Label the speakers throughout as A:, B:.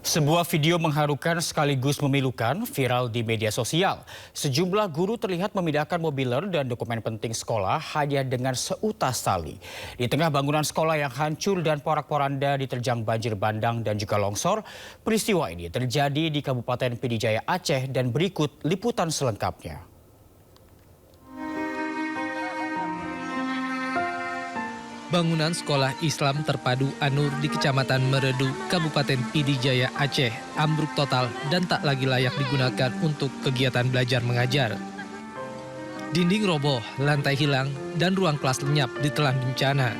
A: Sebuah video mengharukan sekaligus memilukan viral di media sosial. Sejumlah guru terlihat memindahkan mobiler dan dokumen penting sekolah hanya dengan seutas tali. Di tengah bangunan sekolah yang hancur dan porak-poranda diterjang banjir bandang dan juga longsor, peristiwa ini terjadi di Kabupaten Pidijaya Aceh dan berikut liputan selengkapnya.
B: Bangunan Sekolah Islam Terpadu An-Nur di Kecamatan Meredu, Kabupaten Pidijaya Aceh, ambruk total dan tak lagi layak digunakan untuk kegiatan belajar mengajar. Dinding roboh, lantai hilang, dan ruang kelas lenyap ditelan bencana.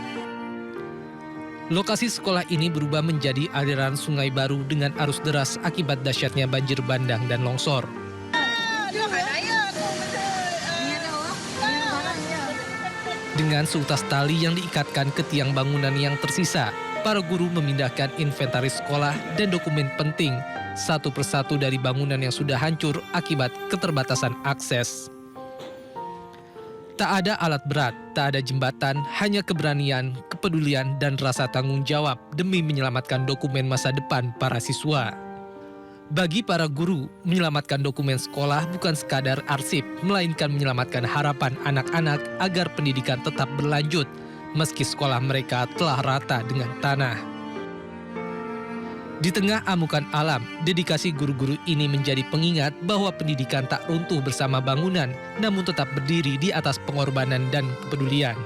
B: Lokasi sekolah ini berubah menjadi aliran sungai baru dengan arus deras akibat dahsyatnya banjir bandang dan longsor. Dengan seutas tali yang diikatkan ke tiang bangunan yang tersisa, para guru memindahkan inventaris sekolah dan dokumen penting satu persatu dari bangunan yang sudah hancur akibat keterbatasan akses. Tak ada alat berat, tak ada jembatan, hanya keberanian, kepedulian, dan rasa tanggung jawab demi menyelamatkan dokumen masa depan para siswa. Bagi para guru, menyelamatkan dokumen sekolah bukan sekadar arsip, melainkan menyelamatkan harapan anak-anak agar pendidikan tetap berlanjut, meski sekolah mereka telah rata dengan tanah. Di tengah amukan alam, dedikasi guru-guru ini menjadi pengingat bahwa pendidikan tak runtuh bersama bangunan, namun tetap berdiri di atas pengorbanan dan kepedulian.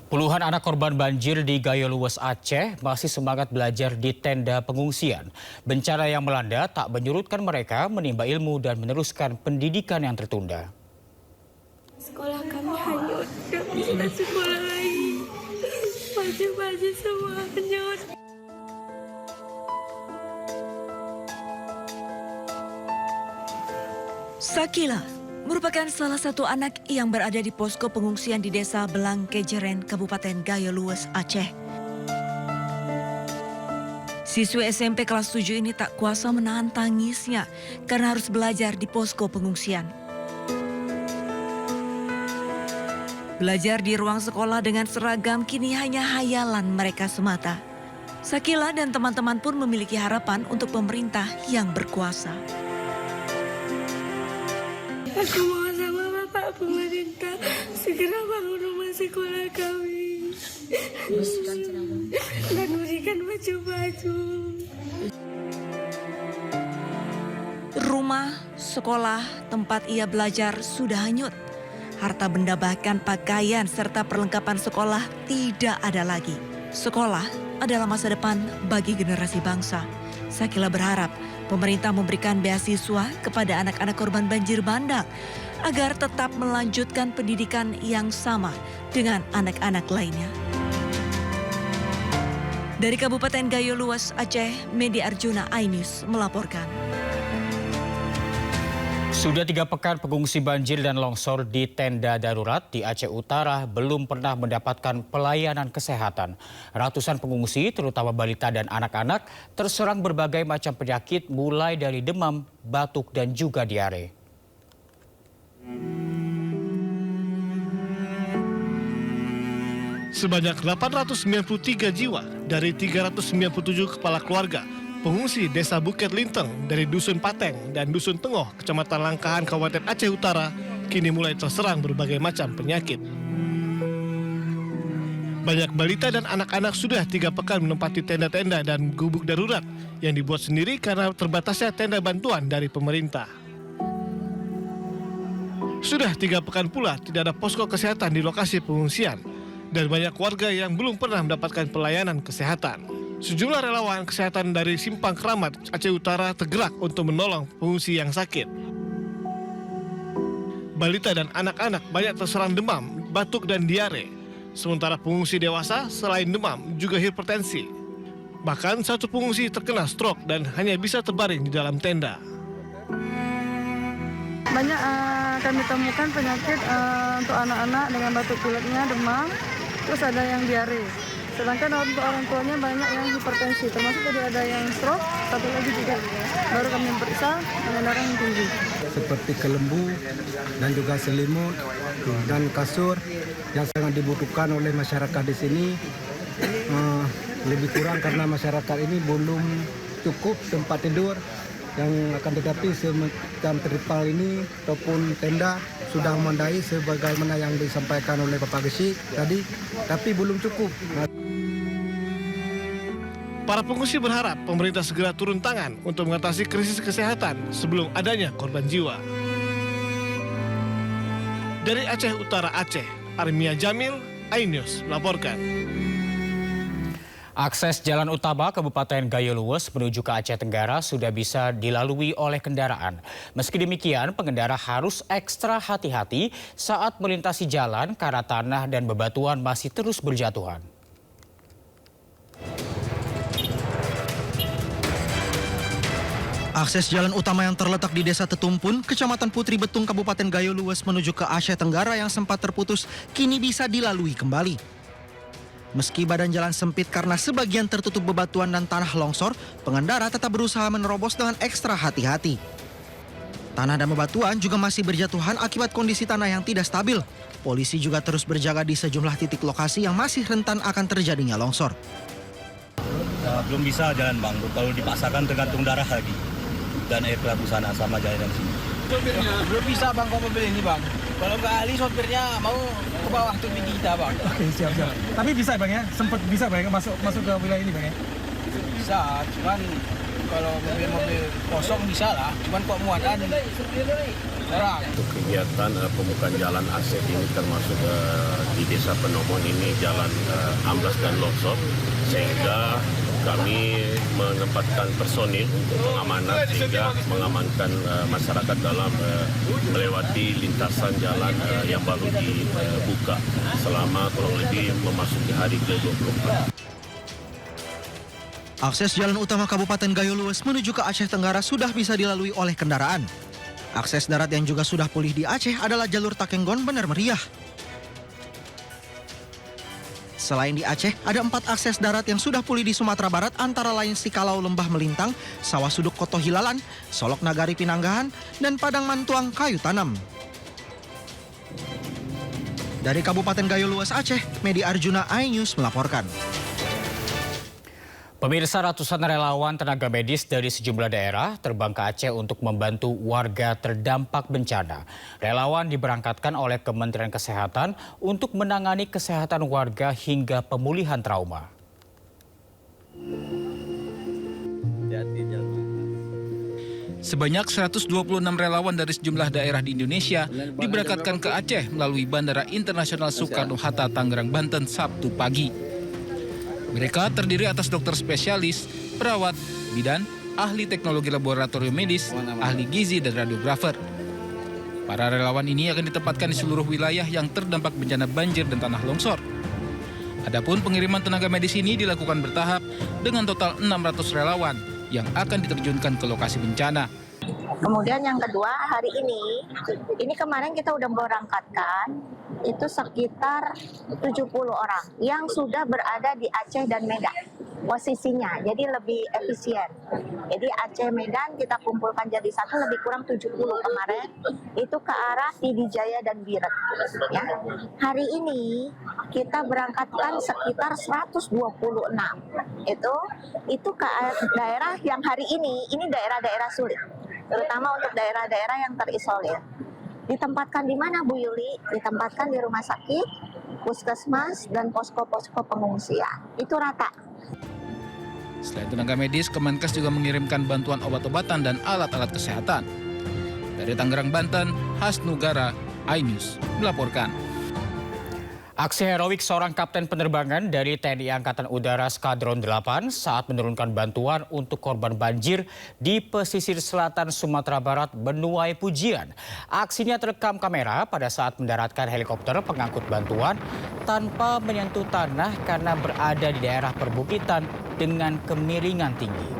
A: Puluhan anak korban banjir di Gayo Luwes, Aceh masih semangat belajar di tenda pengungsian. Bencana yang melanda tak menyurutkan mereka menimba ilmu dan meneruskan pendidikan yang tertunda.
C: Sekolah kami hanyut, tak bisa sekolah lagi. Baju-baju semua hanyut.
D: Sakila merupakan salah satu anak yang berada di posko pengungsian di Desa Belang Kejeren, Kabupaten Gayo Luwes, Aceh. Siswi SMP kelas 7 ini tak kuasa menahan tangisnya karena harus belajar di posko pengungsian. Belajar di ruang sekolah dengan seragam kini hanya hayalan mereka semata. Sakila dan teman-teman pun memiliki harapan untuk pemerintah yang berkuasa.
C: Aku mohon sama Bapak pemerintah segera bangun rumah sekolah kami dan berikan baju-baju.
D: Rumah, sekolah, tempat ia belajar sudah hanyut. Harta benda bahkan pakaian serta perlengkapan sekolah tidak ada lagi. Sekolah adalah masa depan bagi generasi bangsa. Sakila berharap pemerintah memberikan beasiswa kepada anak-anak korban banjir bandang agar tetap melanjutkan pendidikan yang sama dengan anak-anak lainnya. Dari Kabupaten Gayo Luwes, Aceh, Medi Arjuna iNews melaporkan.
A: Sudah 3 pekan pengungsi banjir dan longsor di tenda darurat di Aceh Utara belum pernah mendapatkan pelayanan kesehatan. Ratusan pengungsi, terutama balita dan anak-anak, terserang berbagai macam penyakit mulai dari demam, batuk, dan juga diare.
E: Sebanyak 893 jiwa dari 397 kepala keluarga pengungsi Desa Bukit Linteng dari Dusun Pateng dan Dusun Tengoh, Kecamatan Langkahan, Kabupaten Aceh Utara, kini mulai terserang berbagai macam penyakit. Banyak balita dan anak-anak sudah 3 pekan menempati tenda-tenda dan gubuk darurat yang dibuat sendiri karena terbatasnya tenda bantuan dari pemerintah. Sudah 3 pekan pula tidak ada posko kesehatan di lokasi pengungsian dan banyak warga yang belum pernah mendapatkan pelayanan kesehatan. Sejumlah relawan kesehatan dari Simpang Keramat, Aceh Utara tergerak untuk menolong pengungsi yang sakit. Balita dan anak-anak banyak terserang demam, batuk, dan diare. Sementara pengungsi dewasa selain demam juga hipertensi. Bahkan satu pengungsi terkena stroke dan hanya bisa terbaring di dalam tenda.
F: Banyak kami temukan penyakit untuk anak-anak dengan batuk pileknya, demam, terus ada yang diare. Sedangkan untuk orang tuanya banyak yang hipertensi, termasuk tadi ada yang stroke, satu lagi juga. Baru kami periksa dengan darah yang tinggi.
G: Seperti kelembu dan juga selimut dan kasur yang sangat dibutuhkan oleh masyarakat di sini lebih kurang karena masyarakat ini belum cukup tempat tidur. Yang akan tetapi semacam terpal ini ataupun tenda sudah memadai sebagaimana yang disampaikan oleh Bapak Gesi tadi, tapi belum cukup.
E: Para pengungsi berharap pemerintah segera turun tangan untuk mengatasi krisis kesehatan sebelum adanya korban jiwa. Dari Aceh Utara Aceh, Armia Jamil, iNews melaporkan.
A: Akses jalan utama Kabupaten Gayo Luwes menuju ke Aceh Tenggara sudah bisa dilalui oleh kendaraan. Meski demikian, pengendara harus ekstra hati-hati saat melintasi jalan karena tanah dan bebatuan masih terus berjatuhan.
H: Akses jalan utama yang terletak di Desa Tetumpun, Kecamatan Putri Betung, Kabupaten Gayo Luwes menuju ke Aceh Tenggara yang sempat terputus, kini bisa dilalui kembali. Meski badan jalan sempit karena sebagian tertutup bebatuan dan tanah longsor, pengendara tetap berusaha menerobos dengan ekstra hati-hati. Tanah dan bebatuan juga masih berjatuhan akibat kondisi tanah yang tidak stabil. Polisi juga terus berjaga di sejumlah titik lokasi yang masih rentan akan terjadinya longsor.
I: Belum bisa jalan bang, kalau dipaksakan tergantung darah lagi. Dan air pelabu sana sama jalan dari sini.
J: Sopirnya belum bisa bang kalau mobil ini bang. Kalau nggak ahli sopirnya mau ke bawah tuh kita bang.
K: Oke, siap. Tapi bisa bang ya, sempat bisa bang masuk ke wilayah ini bang ya?
J: Bisa, cuman kalau mobil kosong bisa lah. Cuman kok muatan orang.
L: Untuk kegiatan pembukaan jalan Aceh ini termasuk di Desa Penomon ini jalan amblas dan longsor, sehingga kami menempatkan personil untuk pengamanan sehingga mengamankan masyarakat dalam melewati lintasan jalan yang baru dibuka selama kurang lebih memasuki hari ke-24.
H: Akses jalan utama Kabupaten Gayo Luwes menuju ke Aceh Tenggara sudah bisa dilalui oleh kendaraan. Akses darat yang juga sudah pulih di Aceh adalah jalur Takenggon Benar Meriah. Selain di Aceh, ada 4 akses darat yang sudah pulih di Sumatera Barat, antara lain Sikalau Lembah Melintang, Sawah Suduk Koto Hilalan, Solok Nagari Pinanggahan, dan Padang Mantuang Kayu Tanam. Dari Kabupaten Gayo Luwes Aceh, Medi Arjuna, iNews melaporkan.
A: Pemirsa, ratusan relawan tenaga medis dari sejumlah daerah terbang ke Aceh untuk membantu warga terdampak bencana. Relawan diberangkatkan oleh Kementerian Kesehatan untuk menangani kesehatan warga hingga pemulihan trauma.
M: Sebanyak 126 relawan dari sejumlah daerah di Indonesia diberangkatkan ke Aceh melalui Bandara Internasional Soekarno-Hatta, Tangerang, Banten, Sabtu pagi. Mereka terdiri atas dokter spesialis, perawat, bidan, ahli teknologi laboratorium medis, ahli gizi, dan radiografer. Para relawan ini akan ditempatkan di seluruh wilayah yang terdampak bencana banjir dan tanah longsor. Adapun pengiriman tenaga medis ini dilakukan bertahap dengan total 600 relawan yang akan diterjunkan ke lokasi bencana.
N: Kemudian yang kedua, hari ini kemarin kita udah berangkatkan itu sekitar 70 orang yang sudah berada di Aceh dan Medan posisinya, jadi lebih efisien. Jadi Aceh Medan kita kumpulkan jadi satu, lebih kurang 70 kemarin itu ke arah Pidijaya dan Biret. Ya. Hari ini kita berangkatkan sekitar 126. Itu ke daerah yang hari ini daerah-daerah sulit, terutama untuk daerah-daerah yang terisolir. Ditempatkan di mana, Bu Yuli? Ditempatkan di rumah sakit, puskesmas, dan posko-posko pengungsian. Itu rata.
M: Selain tenaga medis, Kemenkes juga mengirimkan bantuan obat-obatan dan alat-alat kesehatan. Dari Tangerang, Banten, Hasnugara, iNews melaporkan.
A: Aksi heroik seorang kapten penerbangan dari TNI Angkatan Udara Skadron 8 saat menurunkan bantuan untuk korban banjir di pesisir selatan Sumatera Barat menuai pujian. Aksinya terekam kamera pada saat mendaratkan helikopter pengangkut bantuan tanpa menyentuh tanah karena berada di daerah perbukitan dengan kemiringan tinggi.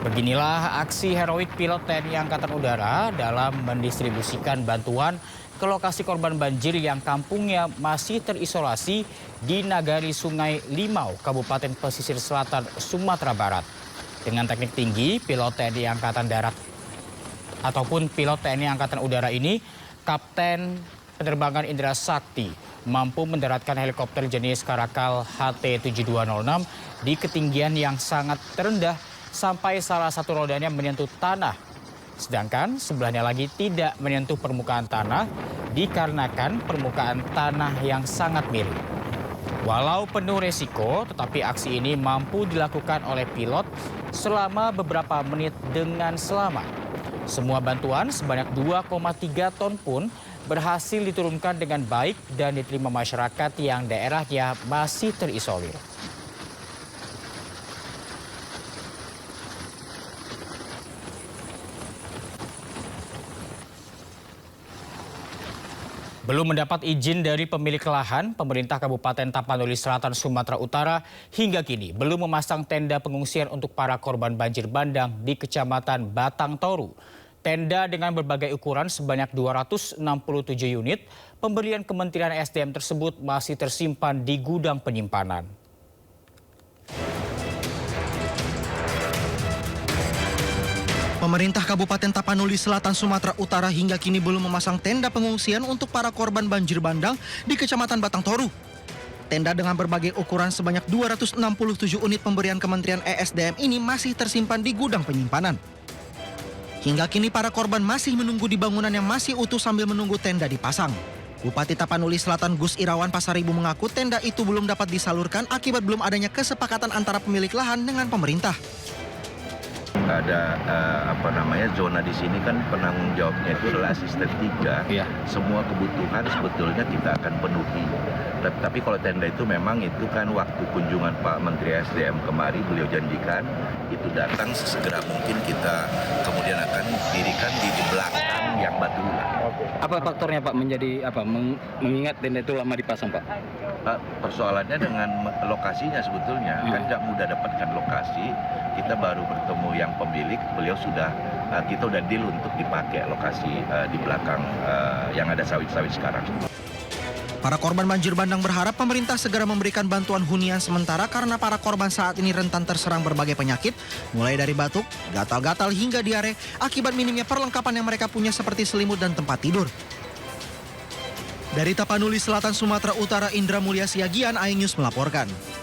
A: Beginilah aksi heroik pilot TNI Angkatan Udara dalam mendistribusikan bantuan ke lokasi korban banjir yang kampungnya masih terisolasi di Nagari Sungai Limau, Kabupaten Pesisir Selatan, Sumatera Barat. Dengan teknik tinggi, pilot TNI Angkatan Darat ataupun pilot TNI Angkatan Udara ini, Kapten penerbangan Indra Sakti mampu mendaratkan helikopter jenis Karakal HT-7206 di ketinggian yang sangat terendah sampai salah satu rodanya menyentuh tanah. Sedangkan sebelahnya lagi tidak menyentuh permukaan tanah dikarenakan permukaan tanah yang sangat miring. Walau penuh resiko, tetapi aksi ini mampu dilakukan oleh pilot selama beberapa menit dengan selamat. Semua bantuan sebanyak 2,3 ton pun berhasil diturunkan dengan baik dan diterima masyarakat yang daerahnya masih terisolir. Belum mendapat izin dari pemilik lahan, pemerintah Kabupaten Tapanuli Selatan, Sumatera Utara hingga kini belum memasang tenda pengungsian untuk para korban banjir bandang di Kecamatan Batang Toru. Tenda dengan berbagai ukuran sebanyak 267 unit, pemberian Kementerian SDM tersebut masih tersimpan di gudang penyimpanan.
H: Pemerintah Kabupaten Tapanuli Selatan, Sumatera Utara hingga kini belum memasang tenda pengungsian untuk para korban banjir bandang di Kecamatan Batang Toru. Tenda dengan berbagai ukuran sebanyak 267 unit pemberian Kementerian ESDM ini masih tersimpan di gudang penyimpanan. Hingga kini para korban masih menunggu di bangunan yang masih utuh sambil menunggu tenda dipasang. Bupati Tapanuli Selatan Gus Irawan Pasaribu mengaku tenda itu belum dapat disalurkan akibat belum adanya kesepakatan antara pemilik lahan dengan pemerintah.
O: Ada zona di sini kan penanggung jawabnya itu adalah asisten 3.
I: Iya.
O: Semua kebutuhan sebetulnya kita akan penuhi. Tapi kalau tenda itu memang itu kan waktu kunjungan Pak Menteri SDM kemari beliau janjikan itu datang sesegera mungkin kita kemudian akan dirikan di belakang yang batu ulang.
I: Apa faktornya Pak menjadi mengingat tenda itu lama dipasang Pak?
O: Persoalannya dengan lokasinya sebetulnya kan tidak mudah dapatkan lokasi. Kita baru bertemu yang pemilik, beliau kita udah deal untuk dipakai lokasi di belakang yang ada sawit-sawit sekarang.
H: Para korban banjir bandang berharap pemerintah segera memberikan bantuan hunian sementara karena para korban saat ini rentan terserang berbagai penyakit, mulai dari batuk, gatal-gatal hingga diare akibat minimnya perlengkapan yang mereka punya seperti selimut dan tempat tidur. Dari Tapanuli Selatan, Sumatera Utara, Indra Mulia Siagian, iNews melaporkan.